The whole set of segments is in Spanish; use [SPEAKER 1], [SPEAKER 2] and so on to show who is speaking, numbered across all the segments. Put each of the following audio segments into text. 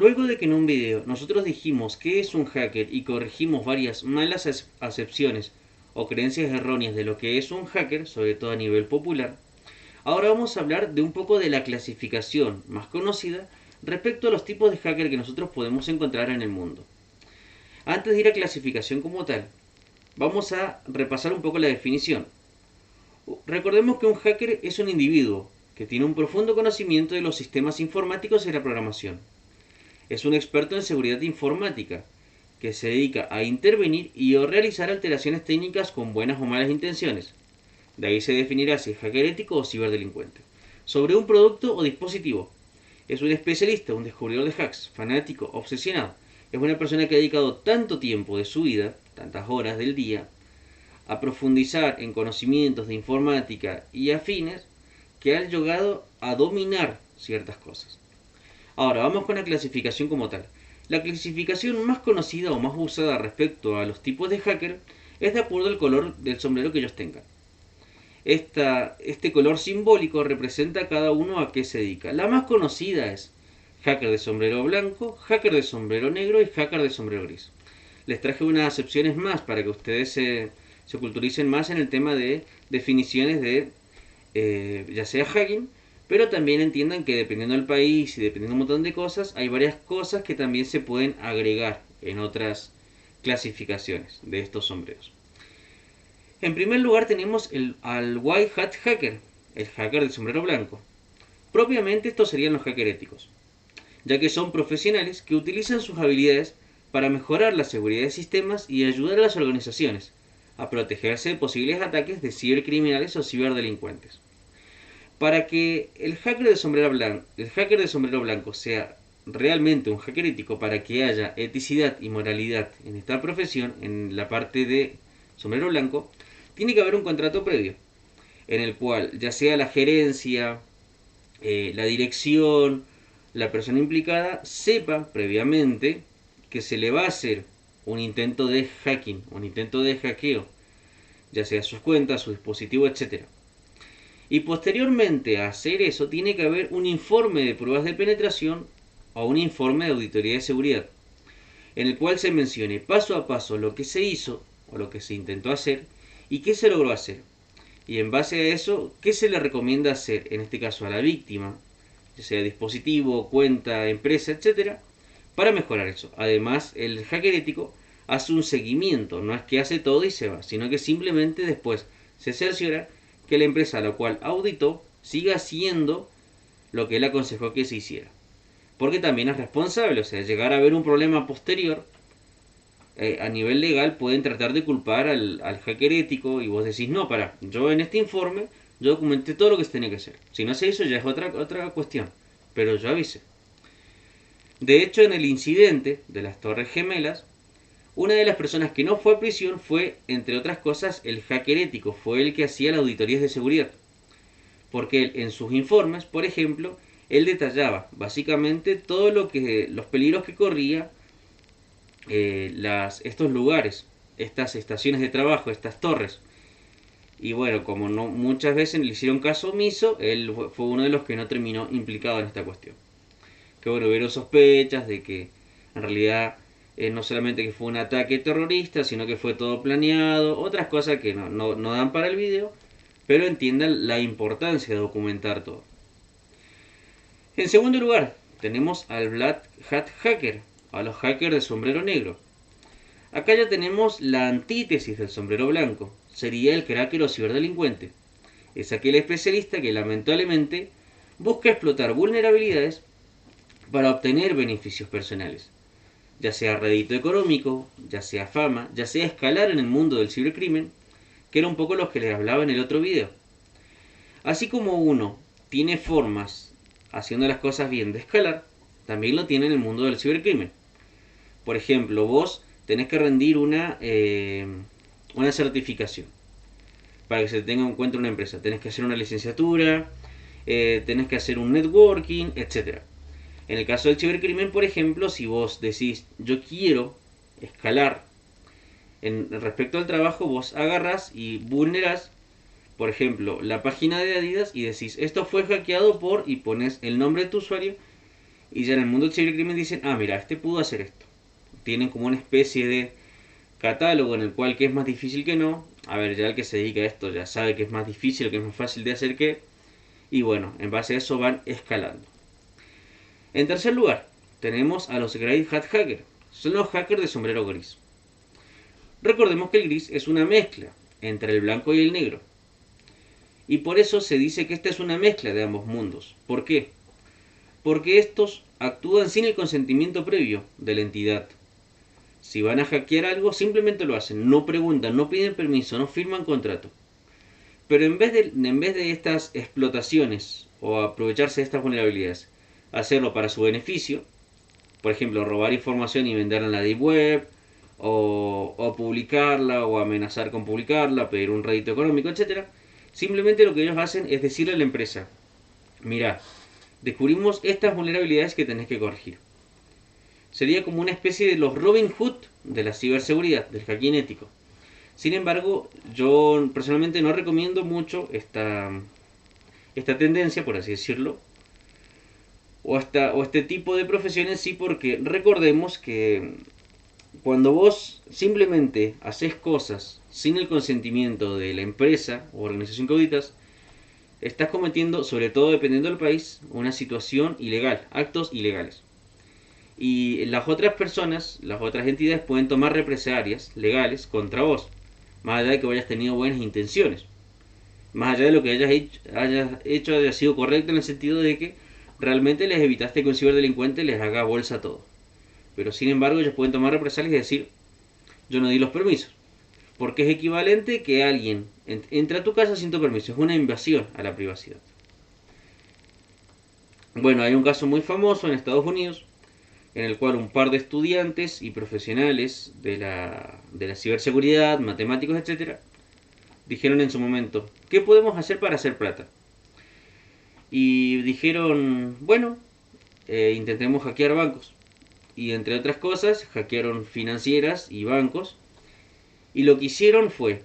[SPEAKER 1] Luego de que en un video nosotros dijimos qué es un hacker y corregimos varias malas acepciones o creencias erróneas de lo que es un hacker, sobre todo a nivel popular, ahora vamos a hablar de un poco de la clasificación más conocida respecto a los tipos de hacker que nosotros podemos encontrar en el mundo. Antes de ir a clasificación como tal, vamos a repasar un poco la definición. Recordemos que un hacker es un individuo que tiene un profundo conocimiento de los sistemas informáticos y la programación. Es un experto en seguridad informática que se dedica a intervenir y o realizar alteraciones técnicas con buenas o malas intenciones. De ahí se definirá si es hacker ético o ciberdelincuente. Sobre un producto o dispositivo. Es un especialista, un descubridor de hacks, fanático, obsesionado. Es una persona que ha dedicado tanto tiempo de su vida, tantas horas del día, a profundizar en conocimientos de informática y afines, que ha llegado a dominar ciertas cosas. Ahora, vamos con la clasificación como tal. La clasificación más conocida o más usada respecto a los tipos de hacker es de acuerdo al color del sombrero que ellos tengan. Este color simbólico representa a cada uno a qué se dedica. La más conocida es hacker de sombrero blanco, hacker de sombrero negro y hacker de sombrero gris. Les traje unas acepciones más para que ustedes se culturicen más en el tema de definiciones de ya sea hacking, pero también entiendan que dependiendo del país y dependiendo de un montón de cosas, hay varias cosas que también se pueden agregar en otras clasificaciones de estos sombreros. En primer lugar tenemos al White Hat Hacker, el hacker del sombrero blanco. Propiamente estos serían los hackers éticos, ya que son profesionales que utilizan sus habilidades para mejorar la seguridad de sistemas y ayudar a las organizaciones a protegerse de posibles ataques de cibercriminales o ciberdelincuentes. Para que el hacker de sombrero blanco sea realmente un hacker ético, para que haya eticidad y moralidad en esta profesión, en la parte de sombrero blanco, tiene que haber un contrato previo, en el cual ya sea la gerencia, la dirección, la persona implicada, sepa previamente que se le va a hacer un intento de hacking, un intento de hackeo, ya sea sus cuentas, su dispositivo, etcétera. Y posteriormente a hacer eso tiene que haber un informe de pruebas de penetración o un informe de auditoría de seguridad, en el cual se mencione paso a paso lo que se hizo o lo que se intentó hacer y qué se logró hacer. Y en base a eso, qué se le recomienda hacer, en este caso a la víctima, ya sea dispositivo, cuenta, empresa, etcétera, para mejorar eso. Además, el hacker ético hace un seguimiento, no es que hace todo y se va, sino que simplemente después se cerciora que la empresa a la cual auditó siga haciendo lo que él aconsejó que se hiciera. Porque también es responsable, o sea, llegar a haber un problema posterior, a nivel legal pueden tratar de culpar al hacker ético y vos decís, no, para, yo en este informe yo documenté todo lo que se tenía que hacer. Si no se hizo ya es otra cuestión, pero yo avisé. De hecho, en el incidente de las Torres Gemelas, una de las personas que no fue a prisión fue, entre otras cosas, el hacker ético, fue el que hacía las auditorías de seguridad. Porque él, en sus informes, por ejemplo, él detallaba básicamente todo lo que los peligros que corría estos lugares, estas estaciones de trabajo, estas torres. Y bueno, como no muchas veces le hicieron caso omiso, él fue uno de los que no terminó implicado en esta cuestión. Que bueno, hubieron sospechas de que en realidad no solamente que fue un ataque terrorista, sino que fue todo planeado, otras cosas que no dan para el video, pero entiendan la importancia de documentar todo. En segundo lugar, tenemos al Black Hat Hacker, a los hackers de sombrero negro. Acá ya tenemos la antítesis del sombrero blanco, sería el cracker o ciberdelincuente. Es aquel especialista que lamentablemente busca explotar vulnerabilidades para obtener beneficios personales, ya sea rédito económico, ya sea fama, ya sea escalar en el mundo del cibercrimen, que era un poco lo que les hablaba en el otro video. Así como uno tiene formas, haciendo las cosas bien, de escalar, también lo tiene en el mundo del cibercrimen. Por ejemplo, vos tenés que rendir una certificación para que se tenga en cuenta una empresa. Tenés que hacer una licenciatura, tenés que hacer un networking, etcétera. En el caso del cibercrimen, por ejemplo, si vos decís yo quiero escalar respecto al trabajo, vos agarrás y vulnerás, por ejemplo, la página de Adidas y decís esto fue hackeado por, y pones el nombre de tu usuario Y ya en el mundo del cibercrimen dicen, ah, mira, este pudo hacer esto. Tienen como una especie de catálogo en el cual qué es más difícil que no. A ver, ya el que se dedica a esto ya sabe que es más difícil o que es más fácil de hacer que. Y bueno, en base a eso van escalando. En tercer lugar, tenemos a los Great Hat Hackers. Son los hackers de sombrero gris. Recordemos que el gris es una mezcla entre el blanco y el negro. Y por eso se dice que esta es una mezcla de ambos mundos. ¿Por qué? Porque estos actúan sin el consentimiento previo de la entidad. Si van a hackear algo, simplemente lo hacen, no preguntan, no piden permiso, no firman contrato. Pero en vez de estas explotaciones o aprovecharse de estas vulnerabilidades, hacerlo para su beneficio, por ejemplo, robar información y venderla en la deep web, o publicarla, o amenazar con publicarla, pedir un rédito económico, etcétera, simplemente lo que ellos hacen es decirle a la empresa, mira, descubrimos estas vulnerabilidades que tenés que corregir. Sería como una especie de los Robin Hood de la ciberseguridad, del hacking ético. Sin embargo, yo personalmente no recomiendo mucho esta tendencia, por así decirlo, o este tipo de profesiones, sí, porque recordemos que cuando vos simplemente haces cosas sin el consentimiento de la empresa o organización que auditas, estás cometiendo, sobre todo dependiendo del país, una situación ilegal, actos ilegales. Y las otras personas, las otras entidades pueden tomar represalias legales contra vos, más allá de que hayas tenido buenas intenciones, más allá de lo que hayas hecho haya sido correcto en el sentido de que realmente les evitaste que un ciberdelincuente les haga bolsa todo. Pero sin embargo ellos pueden tomar represalias y decir, yo no di los permisos, porque es equivalente que alguien entre a tu casa sin tu permiso, es una invasión a la privacidad. Bueno, hay un caso muy famoso en Estados Unidos en el cual un par de estudiantes y profesionales de la ciberseguridad, matemáticos, etcétera, dijeron en su momento, ¿qué podemos hacer para hacer plata? Y dijeron, bueno, intentemos hackear bancos. Y entre otras cosas, hackearon financieras y bancos. Y lo que hicieron fue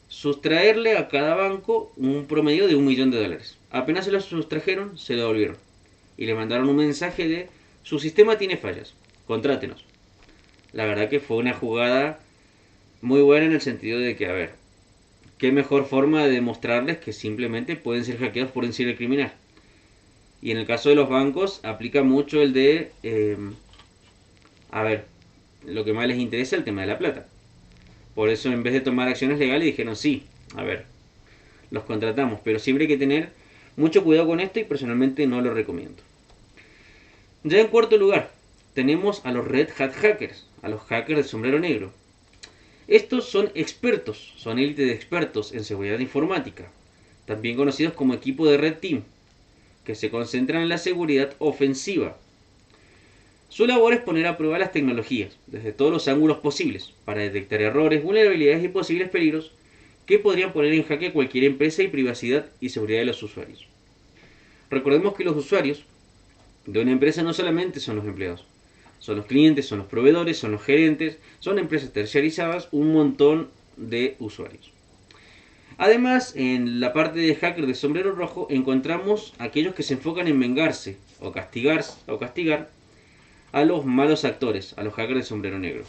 [SPEAKER 1] sustraerle a cada banco un promedio de $1.000.000. Apenas se lo sustrajeron, se lo devolvieron. Y le mandaron un mensaje de, su sistema tiene fallas, contrátenos. La verdad que fue una jugada muy buena en el sentido de que, a ver, qué mejor forma de demostrarles que simplemente pueden ser hackeados por un cibercriminal. Y en el caso de los bancos aplica mucho el de, a ver, lo que más les interesa es el tema de la plata. Por eso en vez de tomar acciones legales dijeron, sí, a ver, los contratamos, pero siempre hay que tener mucho cuidado con esto y personalmente no lo recomiendo. Ya en cuarto lugar, tenemos a los Red Hat Hackers, a los hackers de sombrero negro. Estos son expertos, son élite de expertos en seguridad informática, también conocidos como equipo de Red Team, que se concentran en la seguridad ofensiva. Su labor es poner a prueba las tecnologías, desde todos los ángulos posibles, para detectar errores, vulnerabilidades y posibles peligros que podrían poner en jaque a cualquier empresa y privacidad y seguridad de los usuarios. Recordemos que los usuarios de una empresa no solamente son los empleados, son los clientes, son los proveedores, son los gerentes, son empresas terciarizadas, un montón de usuarios. Además, en la parte de hacker de sombrero rojo encontramos aquellos que se enfocan en vengarse o castigar a los malos actores, a los hackers de sombrero negro.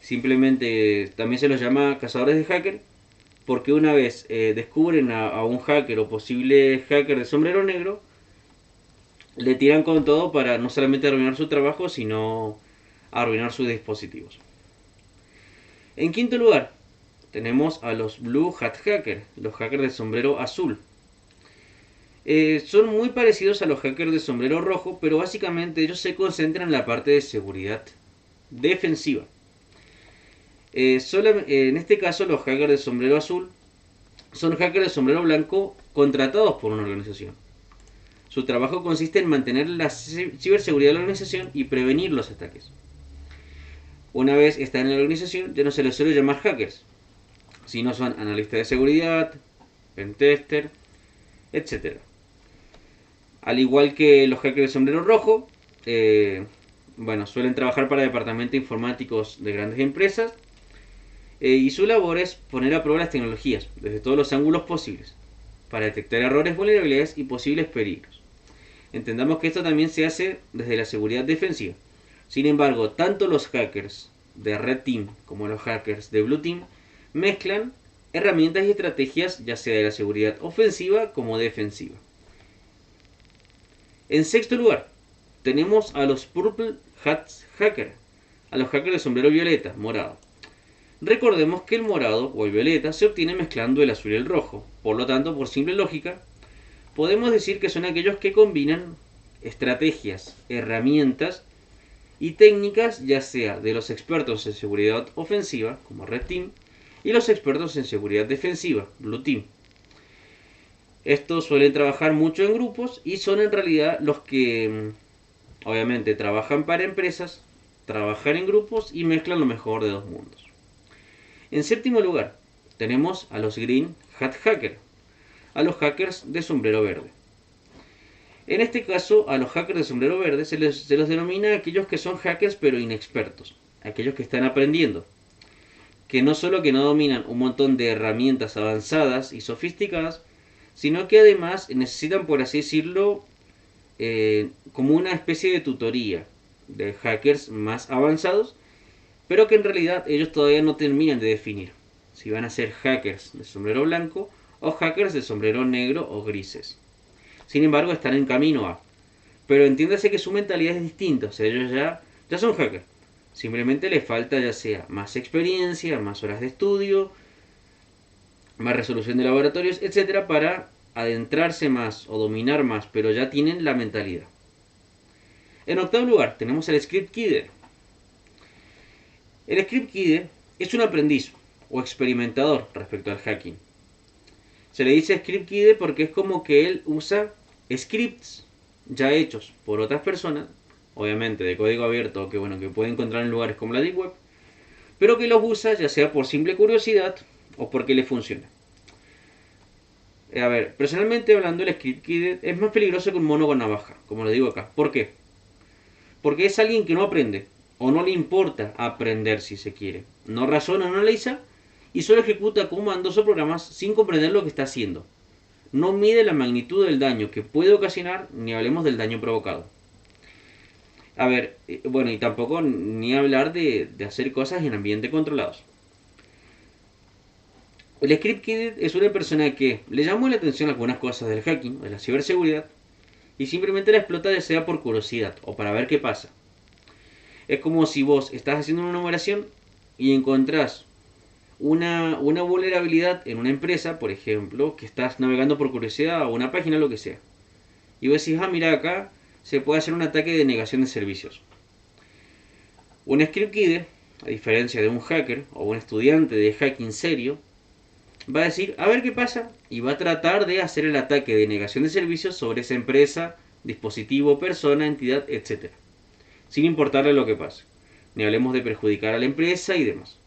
[SPEAKER 1] Simplemente también se los llama cazadores de hacker, porque una vez descubren a un hacker o posible hacker de sombrero negro, le tiran con todo para no solamente arruinar su trabajo, sino arruinar sus dispositivos. En quinto lugar, tenemos a los Blue Hat Hackers, los hackers de sombrero azul. Son muy parecidos a los hackers de sombrero rojo, pero básicamente ellos se concentran en la parte de seguridad defensiva. En este caso, los hackers de sombrero azul son hackers de sombrero blanco contratados por una organización. Su trabajo consiste en mantener la ciberseguridad de la organización y prevenir los ataques. Una vez están en la organización, ya no se les suele llamar hackers, sino son analistas de seguridad, pentester, etc. Al igual que los hackers de sombrero rojo, suelen trabajar para departamentos informáticos de grandes empresas y su labor es poner a prueba las tecnologías desde todos los ángulos posibles para detectar errores, vulnerabilidades y posibles peligros. Entendamos que esto también se hace desde la seguridad defensiva. Sin embargo, tanto los hackers de Red Team como los hackers de Blue Team mezclan herramientas y estrategias ya sea de la seguridad ofensiva como defensiva. En sexto lugar, tenemos a los Purple Hats Hacker, a los hackers de sombrero violeta, morado. Recordemos que el morado o el violeta se obtiene mezclando el azul y el rojo. Por lo tanto, por simple lógica, podemos decir que son aquellos que combinan estrategias, herramientas y técnicas ya sea de los expertos en seguridad ofensiva, como Red Team, y los expertos en seguridad defensiva, Blue Team. Estos suelen trabajar mucho en grupos y son en realidad los que obviamente trabajan para empresas, trabajan en grupos y mezclan lo mejor de dos mundos. En séptimo lugar, tenemos a los Green Hat Hacker, a los hackers de sombrero verde. En este caso, a los hackers de sombrero verde se los denomina aquellos que son hackers pero inexpertos, aquellos que están aprendiendo, que no solo que no dominan un montón de herramientas avanzadas y sofisticadas, sino que además necesitan, por así decirlo, como una especie de tutoría de hackers más avanzados, pero que en realidad ellos todavía no terminan de definir si van a ser hackers de sombrero blanco o hackers de sombrero negro o grises. Sin embargo, están en camino a. Pero entiéndase que su mentalidad es distinta, o sea, ellos ya son hackers. Simplemente les falta ya sea más experiencia, más horas de estudio, más resolución de laboratorios, etcétera, para adentrarse más o dominar más, pero ya tienen la mentalidad. En octavo lugar, tenemos al Script Kidder. El Script Kidder es un aprendiz o experimentador respecto al hacking. Se le dice Script Kidder porque es como que él usa scripts ya hechos por otras personas, obviamente de código abierto, que puede encontrar en lugares como la Deep Web, pero que los usa ya sea por simple curiosidad o porque le funciona. A ver, personalmente hablando, el Script Kidder es más peligroso que un mono con navaja, como lo digo acá. ¿Por qué? Porque es alguien que no aprende, o no le importa aprender si se quiere. No razona, no analiza, y solo ejecuta comandos o programas sin comprender lo que está haciendo. No mide la magnitud del daño que puede ocasionar, ni hablemos del daño provocado. A ver, y tampoco ni hablar de hacer cosas en ambientes controlados. El Script Kidder es una persona que le llamó la atención a algunas cosas del hacking, de la ciberseguridad, y simplemente la explota ya sea por curiosidad o para ver qué pasa. Es como si vos estás haciendo una operación y encontrás una vulnerabilidad en una empresa, por ejemplo, que estás navegando por curiosidad a una página, lo que sea. Y vos decís, mira acá se puede hacer un ataque de negación de servicios. Un Script Kidder, a diferencia de un hacker o un estudiante de hacking serio, va a decir, a ver qué pasa, y va a tratar de hacer el ataque de negación de servicios sobre esa empresa, dispositivo, persona, entidad, etc. Sin importarle lo que pase. Ni hablemos de perjudicar a la empresa y demás.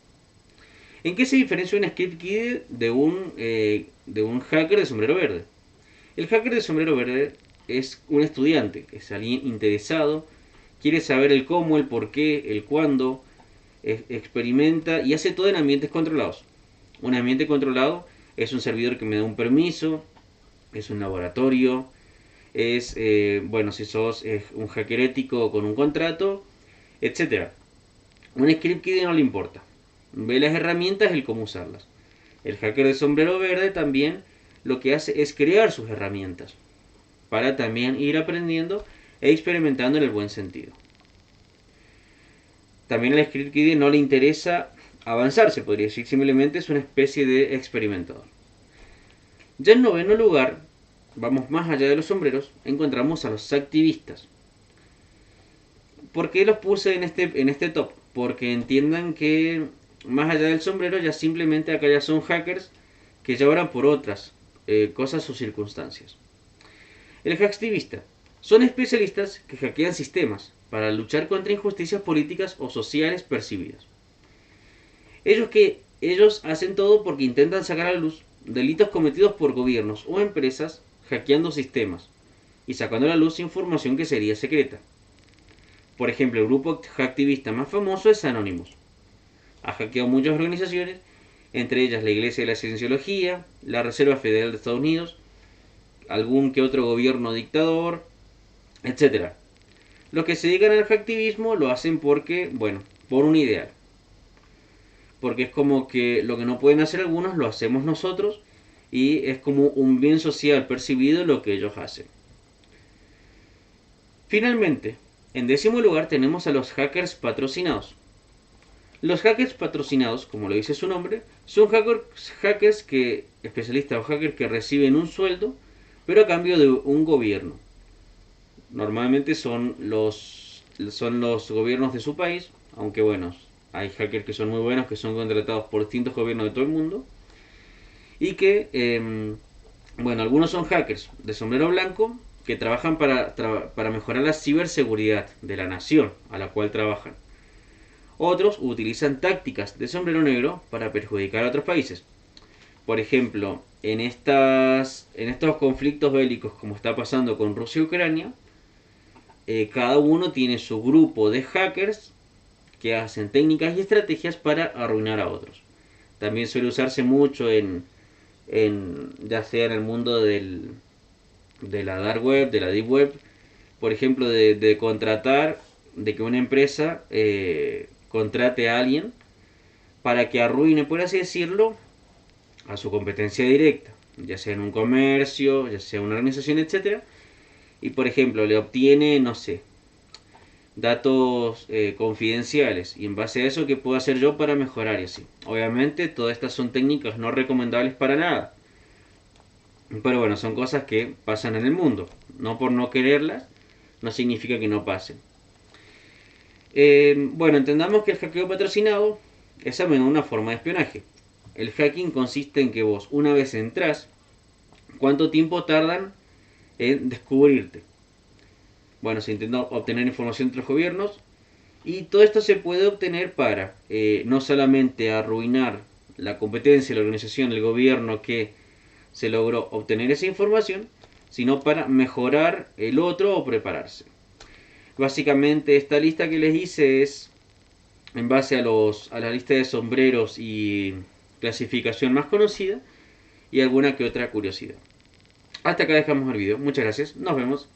[SPEAKER 1] ¿En qué se diferencia un Script Kidder de un hacker de sombrero verde? El hacker de sombrero verde es un estudiante, es alguien interesado, quiere saber el cómo, el por qué, el cuándo, experimenta y hace todo en ambientes controlados. Un ambiente controlado es un servidor que me da un permiso, es un laboratorio, es, si sos un hacker ético con un contrato, etc. Un Script Kidder no le importa. Ve las herramientas y el cómo usarlas. El hacker de sombrero verde también lo que hace es crear sus herramientas para también ir aprendiendo e experimentando en el buen sentido. También al Script Kidder no le interesa avanzar, se podría decir, simplemente es una especie de experimentador. Ya en noveno lugar, vamos más allá de los sombreros, encontramos a los activistas. ¿Por qué los puse en este top? Porque entiendan que más allá del sombrero ya simplemente acá ya son hackers que ya oran por otras cosas o circunstancias. El hacktivista son especialistas que hackean sistemas para luchar contra injusticias políticas o sociales percibidas. Ellos hacen todo porque intentan sacar a la luz delitos cometidos por gobiernos o empresas hackeando sistemas y sacando a la luz información que sería secreta. Por ejemplo, el grupo hacktivista más famoso es Anonymous. Ha hackeado muchas organizaciones, entre ellas la Iglesia de la Cienciología, la Reserva Federal de Estados Unidos, algún que otro gobierno dictador, etcétera. Los que se dedican al hacktivismo lo hacen porque, bueno, por un ideal. Porque es como que lo que no pueden hacer algunos lo hacemos nosotros y es como un bien social percibido lo que ellos hacen. Finalmente, en décimo lugar tenemos a los hackers patrocinados. Los hackers patrocinados, como lo dice su nombre, son hackers que, especialistas o hackers que reciben un sueldo, pero a cambio de un gobierno. Normalmente son los gobiernos de su país, aunque bueno, hay hackers que son muy buenos, que son contratados por distintos gobiernos de todo el mundo, y que, bueno, algunos son hackers de sombrero blanco que trabajan para mejorar la ciberseguridad de la nación a la cual trabajan. Otros utilizan tácticas de sombrero negro para perjudicar a otros países. Por ejemplo, en estos conflictos bélicos como está pasando con Rusia y Ucrania, cada uno tiene su grupo de hackers que hacen técnicas y estrategias para arruinar a otros. También suele usarse mucho ya sea en el mundo de la dark web, de la deep web, por ejemplo, de contratar, de que una empresa contrate a alguien para que arruine, por así decirlo, a su competencia directa, ya sea en un comercio, ya sea en una organización, etcétera. Y por ejemplo, le obtiene, no sé, datos confidenciales y en base a eso, ¿qué puedo hacer yo para mejorar y así? Obviamente todas estas son técnicas no recomendables para nada, pero bueno, son cosas que pasan en el mundo. No por no quererlas, no significa que no pasen. Bueno, entendamos que el hackeo patrocinado es a menudo una forma de espionaje. El hacking consiste en que vos, una vez entras, ¿cuánto tiempo tardan en descubrirte? Bueno, se intenta obtener información de los gobiernos y todo esto se puede obtener para no solamente arruinar la competencia, la organización, el gobierno que se logró obtener esa información, sino para mejorar el otro o prepararse. Básicamente esta lista que les hice es en base a la lista de sombreros y clasificación más conocida y alguna que otra curiosidad. Hasta acá dejamos el video. Muchas gracias. Nos vemos.